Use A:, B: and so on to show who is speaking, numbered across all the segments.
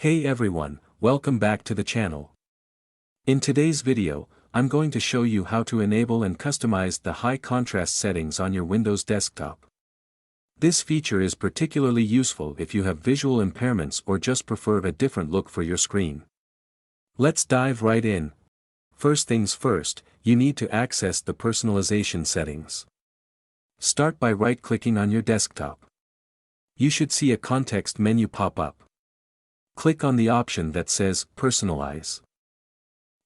A: Hey everyone, welcome back to the channel. In today's video, I'm going to show you how to enable and customize the high contrast settings on your Windows desktop. This feature is particularly useful if you have visual impairments or just prefer a different look for your screen. Let's dive right in. First things first, you need to access the personalization settings. Start by right-clicking on your desktop. You should see a context menu pop up. Click on the option that says Personalize.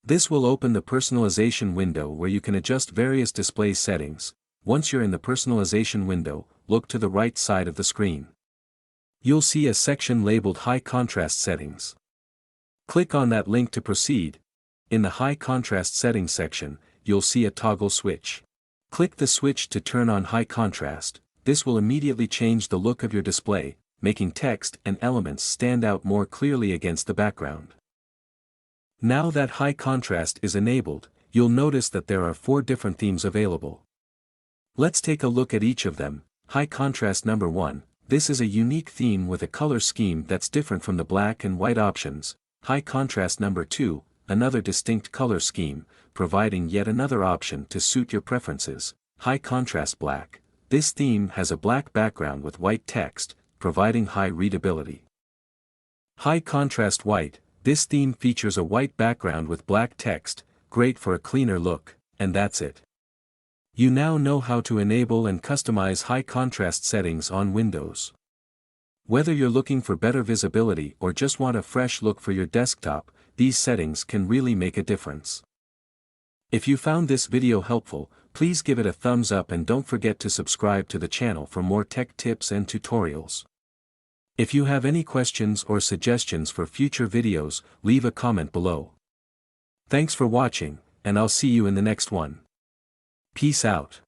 A: This will open the personalization window where you can adjust various display settings. Once you're in the personalization window, look to the right side of the screen. You'll see a section labeled High Contrast Settings. Click on that link to proceed. In the High Contrast Settings section, you'll see a toggle switch. Click the switch to turn on high contrast. This will immediately change the look of your display, making text and elements stand out more clearly against the background. Now that high contrast is enabled, you'll notice that there are 4 different themes available. Let's take a look at each of them. High Contrast number 1, this is a unique theme with a color scheme that's different from the black and white options. High Contrast number 2, another distinct color scheme, providing yet another option to suit your preferences. High Contrast Black, this theme has a black background with white text, providing high readability. High Contrast White, this theme features a white background with black text, great for a cleaner look, and that's it. You now know how to enable and customize high contrast settings on Windows. Whether you're looking for better visibility or just want a fresh look for your desktop, these settings can really make a difference. If you found this video helpful, please give it a thumbs up and don't forget to subscribe to the channel for more tech tips and tutorials. If you have any questions or suggestions for future videos, leave a comment below. Thanks for watching, and I'll see you in the next one. Peace out.